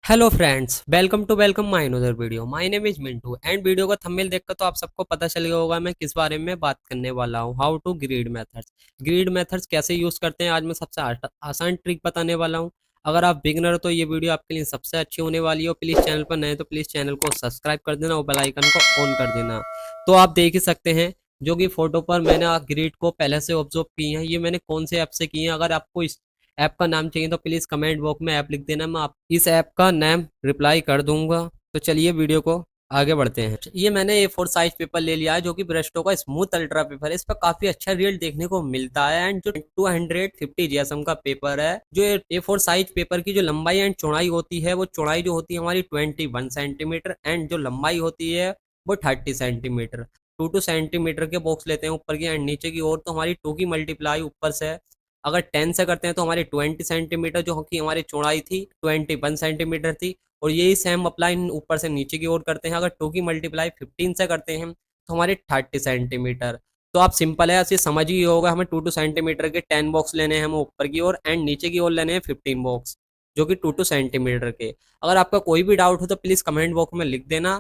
Hello friends, welcome my another video. My name is Mintu and video का thumbnail देखकर तो आप सबको पता चल गया होगा मैं किस बारे में बात करने वाला हूँ। How to grid methods. Grid methods कैसे यूज करते हैं आज मैं सबसे आसान ट्रिक बताने वाला हूँ। अगर आप बिगनर हो तो ये वीडियो आपके लिए सबसे अच्छी होने वाली हो। प्लीज चैनल पर नए तो प्लीज चैनल को सब्सक्राइब कर देना और बेल आइकन को ऑन कर देना। तो आप देख ही सकते हैं जो कि फोटो पर मैंने ग्रिड को पहले से ऑब्जर्व की है। ये मैंने कौन से ऐप से की है, अगर आपको इस ऐप का नाम चाहिए तो प्लीज़ कमेंट बॉक्स में ऐप लिख देना, मैं आप इस ऐप का नाम रिप्लाई कर दूंगा। तो चलिए वीडियो को आगे बढ़ते हैं। ये मैंने A4 साइज पेपर ले लिया है जो कि ब्रस्टो का स्मूथ अल्ट्रा पेपर है। इस पर काफी अच्छा रियल देखने को मिलता है एंड जो 250 जीएसएम का पेपर है, जो A4 साइज पेपर की जो लंबाई एंड चौड़ाई होती है, वो चौड़ाई जो होती है हमारी 21 सेंटीमीटर एंड जो लंबाई होती है वो 30 सेंटीमीटर। 2 2 सेंटीमीटर के बॉक्स लेते हैं ऊपर की एंड नीचे की ओर, तो हमारी 2 की मल्टीप्लाई ऊपर से अगर 10 से करते हैं तो हमारी 20 सेंटीमीटर जो कि हमारी चौड़ाई थी 21 सेंटीमीटर थी। और यही सेम अप्लाई ऊपर से नीचे की ओर करते हैं। अगर 2 की मल्टीप्लाई 15 से करते हैं तो हमारे 30 सेंटीमीटर। तो आप सिंपल है, ऐसे समझ ही होगा। हमें 2 2 सेंटीमीटर के 10 बॉक्स लेने हैं हमें ऊपर की ओर एंड नीचे की ओर लेने हैं 15 बॉक्स जो कि 2 2 सेंटीमीटर के। अगर आपका कोई भी डाउट हो तो प्लीज़ कमेंट बॉक्स में लिख देना।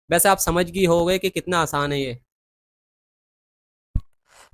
वैसे आप समझ गए होंगे कि कितना आसान है ये।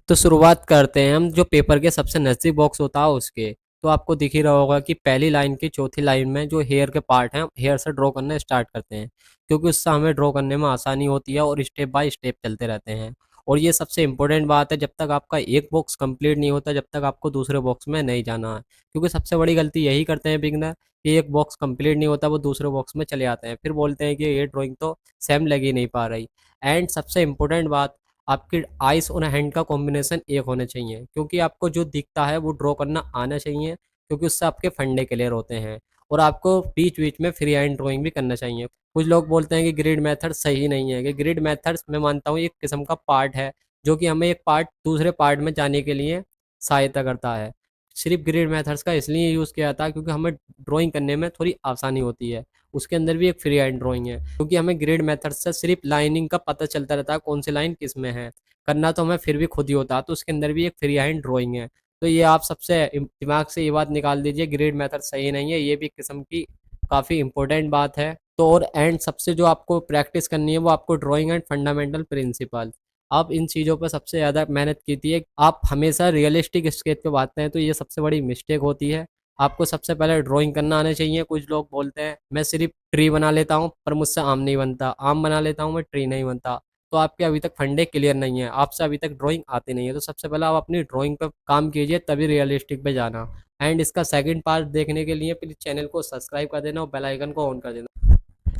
तो शुरुआत करते हैं हम जो पेपर के सबसे नज़दीक बॉक्स होता है उसके। तो आपको दिख ही रहा होगा कि पहली लाइन की चौथी लाइन में जो हेयर के पार्ट हैं, हेयर से ड्रॉ करना स्टार्ट करते हैं, क्योंकि उससे हमें ड्रॉ करने में आसानी होती है और स्टेप बाय स्टेप चलते रहते हैं। और ये सबसे इंपॉर्टेंट बात है, जब तक आपका एक बॉक्स कंप्लीट नहीं होता जब तक आपको दूसरे बॉक्स में नहीं जाना है। क्योंकि सबसे बड़ी गलती यही करते हैं बिगनर कि एक बॉक्स कंप्लीट नहीं होता वो दूसरे बॉक्स में चले आते हैं, फिर बोलते हैं कि ये ड्राइंग तो सेम लग ही नहीं पा रही। एंड सबसे इम्पोर्टेंट बात, आपकी आइस और हैंड का कॉम्बिनेशन एक होना चाहिए, क्योंकि आपको जो दिखता है वो ड्रॉ करना आना चाहिए, क्योंकि उससे आपके फंडे क्लियर होते हैं। और आपको बीच बीच में फ्री हैंड ड्राइंग भी करना चाहिए। कुछ लोग बोलते हैं कि ग्रिड मेथड सही नहीं है, कि ग्रिड मेथड्स मैं मानता हूँ एक किस्म का पार्ट है जो कि हमें एक पार्ट दूसरे पार्ट में जाने के लिए सहायता करता है। सिर्फ ग्रिड मेथड्स का इसलिए यूज़ किया था क्योंकि हमें ड्राइंग करने में थोड़ी आसानी होती है। उसके अंदर भी एक फ्री हैंड ड्राइंग है, क्योंकि हमें ग्रिड मेथड से सिर्फ लाइनिंग का पता चलता रहता है कौन सी लाइन किस में है। करना तो हमें फिर भी खुद ही होता है, तो उसके अंदर भी एक फ्री हैंड ड्राइंग है। तो ये आप सबसे दिमाग से ये बात निकाल दीजिए, ग्रिड मेथड सही नहीं है, ये भी एक किस्म की काफ़ी इंपॉर्टेंट बात है। तो और एंड सबसे जो आपको प्रैक्टिस करनी है वो आपको ड्राइंग एंड फंडामेंटल प्रिंसिपल। आप इन चीज़ों पर सबसे ज़्यादा मेहनत कीजिए। आप हमेशा रियलिस्टिक स्केच पे बातें हैं तो ये सबसे बड़ी मिस्टेक होती है। आपको सबसे पहले ड्राइंग करना आना चाहिए। कुछ लोग बोलते हैं मैं सिर्फ ट्री बना लेता हूँ पर मुझसे आम नहीं बनता, आम बना लेता हूँ मैं ट्री नहीं बनता। तो आपके अभी तक फंडे क्लियर नहीं है, आपसे अभी तक ड्राइंग आती नहीं है। तो सबसे पहले आप अपनी ड्राइंग पर काम कीजिए, तभी रियलिस्टिक पे जाना। एंड इसका सेकंड पार्ट देखने के लिए प्लीज चैनल को सब्सक्राइब कर देना और बेल आइकन को ऑन कर देना।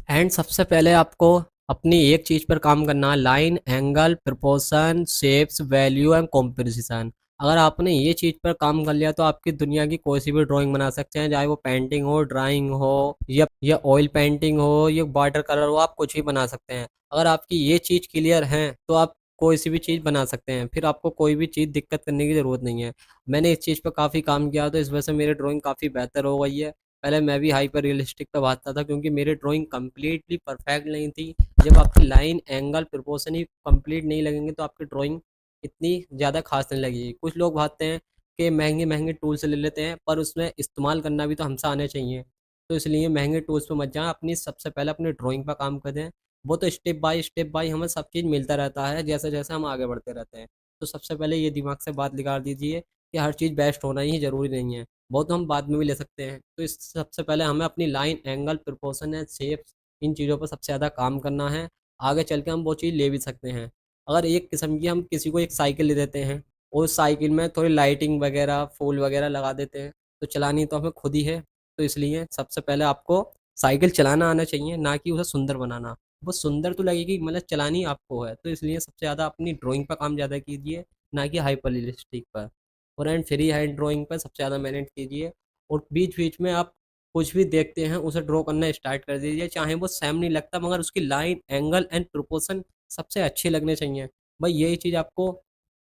एंड सबसे पहले आपको अपनी एक चीज़ पर काम करना है, line, angle, proportion, shapes, value and composition. अगर आपने ये चीज़ पर काम कर लिया तो आपकी दुनिया की कोई सी भी ड्राइंग बना सकते हैं, चाहे वो पेंटिंग हो, ड्राइंग हो या ऑयल पेंटिंग हो या वाटर कलर हो, आप कुछ भी बना सकते हैं। अगर आपकी ये चीज़ क्लियर है तो आप कोई सी भी चीज़ बना सकते हैं, फिर आपको कोई भी चीज़ दिक्कत करने की ज़रूरत नहीं है। मैंने इस चीज़ पर काफ़ी काम किया तो इस वजह से मेरी ड्राइंग काफ़ी बेहतर हो गई है। पहले मैं भी हाइपर रियलिस्टिक पे भागता था क्योंकि मेरी ड्राइंग कंप्लीटली परफेक्ट नहीं थी। जब आपकी लाइन, एंगल, प्रोपोर्शन ही कंप्लीट नहीं लगेंगे तो आपकी ड्राइंग इतनी ज़्यादा खास नहीं लगेगी। कुछ लोग भागते हैं कि महंगे महंगे टूल्स ले लेते हैं, पर उसमें इस्तेमाल करना भी तो हमसे आना चाहिए। तो इसलिए महंगे टूल्स पे मत जाएं, अपनी सबसे पहले अपनी ड्राइंग पर काम करें। वो तो स्टेप बाय हमें सब चीज़ मिलता रहता है जैसे जैसे हम आगे बढ़ते रहते हैं। तो सबसे पहले ये दिमाग से बात निकाल दीजिए कि हर चीज़ बेस्ट होना ही ज़रूरी नहीं है, वो तो हम बाद में भी ले सकते हैं। तो इस सबसे पहले हमें अपनी line, angle, proportion and shapes, इन चीज़ों पर सबसे ज़्यादा काम करना है। आगे चल के हम वो चीज़ ले भी सकते हैं। अगर एक किस्म की हम किसी को एक साइकिल दे देते हैं और उस साइकिल में थोड़ी लाइटिंग वगैरह, फूल वगैरह लगा देते हैं, तो चलानी तो हमें खुद ही है। तो इसलिए सबसे पहले आपको साइकिल चलाना आना चाहिए, ना कि उसे सुंदर बनाना। वो सुंदर तो लगेगी, मतलब चलानी आपको है। तो इसलिए सबसे ज़्यादा अपनी ड्राइंग पर काम ज़्यादा कीजिए, ना कि हाइपर रियलिस्टिक पर। और एंड फ्री हैंड ड्राइंग पर सबसे ज़्यादा मेहनत कीजिए। और बीच बीच में आप कुछ भी देखते हैं उसे ड्रॉ करना स्टार्ट कर दीजिए, चाहे वो सेम नहीं लगता मगर उसकी लाइन, एंगल एंड प्रोपोर्शन सबसे अच्छे लगने चाहिए। भाई यही चीज़ आपको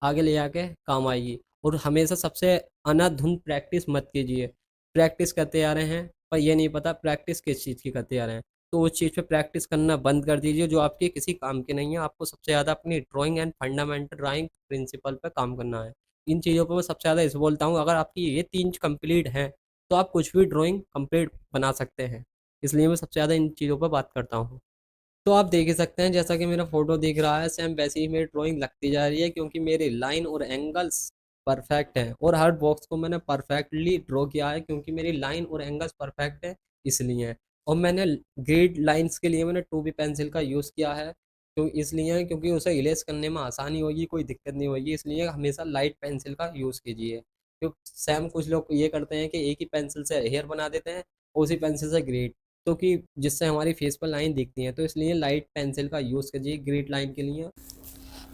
आगे ले जाके काम आएगी। और हमेशा सबसे अनाधुन प्रैक्टिस मत कीजिए। प्रैक्टिस करते आ रहे हैं पर ये नहीं पता प्रैक्टिस किस चीज़ की करते आ रहे हैं, तो उस चीज़ पे प्रैक्टिस करना बंद कर दीजिए जो आपके किसी काम की नहीं है। आपको सबसे ज़्यादा अपनी drawing and fundamental drawing principle पे काम करना है। इन चीज़ों पे मैं सबसे ज़्यादा इस बोलता हूँ, अगर आपकी ये 3 कंप्लीट हैं तो आप कुछ भी ड्राइंग कंप्लीट बना सकते हैं। इसलिए मैं सबसे ज़्यादा इन चीज़ों पर बात करता हूँ। तो आप देख ही सकते हैं जैसा कि मेरा फोटो दिख रहा है, सेम वैसे ही मेरी ड्राइंग लगती जा रही है, क्योंकि मेरी लाइन और एंगल्स परफेक्ट हैं और हर बॉक्स को मैंने परफेक्टली ड्रॉ किया है, क्योंकि मेरी लाइन और एंगल्स परफेक्ट है इसलिए। और मैंने ग्रिड लाइंस के लिए मैंने 2B पेंसिल का यूज़ किया है, इसलिए क्योंकि उसे इरेज करने में आसानी होगी, कोई दिक्कत नहीं होगी, इसलिए हमेशा लाइट पेंसिल का यूज़ कीजिए। क्योंकि सेम कुछ लोग ये करते हैं कि एक ही पेंसिल से हेयर बना देते हैं और उसी पेंसिल से ग्रेड, तो कि जिससे हमारी फेस पर लाइन दिखती है, तो इसलिए लाइट पेंसिल का यूज़ कीजिए ग्रिड लाइन के लिए।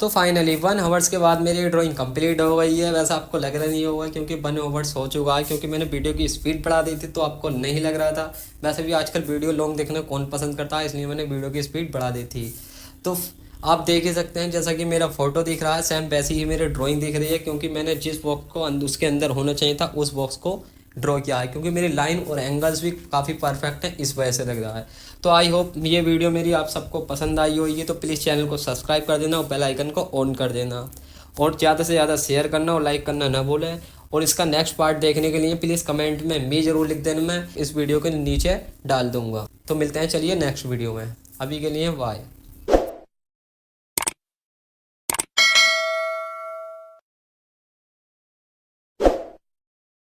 तो फाइनली 1 आवर्स के बाद मेरी ड्राइंग कंप्लीट हो गई है। वैसे आपको लग रहा नहीं होगा क्योंकि 1 आवर्स हो चुका है, क्योंकि मैंने वीडियो की स्पीड बढ़ा दी थी तो आपको नहीं लग रहा था। वैसे भी आजकल वीडियो लॉन्ग देखना कौन पसंद करता है, इसलिए मैंने वीडियो की स्पीड बढ़ा दी थी। तो आप देख ही सकते हैं जैसा कि मेरा फोटो दिख रहा है, सेम वैसी ही मेरी ड्राइंग दिख रही है, क्योंकि मैंने जिस बॉक्स को उसके अंदर होना चाहिए था उस बॉक्स को ड्रॉ किया है, क्योंकि मेरी लाइन और एंगल्स भी काफ़ी परफेक्ट है, इस वजह से लग रहा है। तो आई होप ये वीडियो मेरी आप सबको पसंद आई होगी, तो प्लीज़ चैनल को सब्सक्राइब कर देना और बेल आइकन को ऑन कर देना, और ज़्यादा से ज़्यादा शेयर करना और लाइक करना ना भूलें। और इसका नेक्स्ट पार्ट देखने के लिए प्लीज़ कमेंट में मी ज़रूर लिख देना, मैं इस वीडियो के नीचे डाल दूँगा। तो मिलते हैं चलिए नेक्स्ट वीडियो में, अभी के लिए बाय।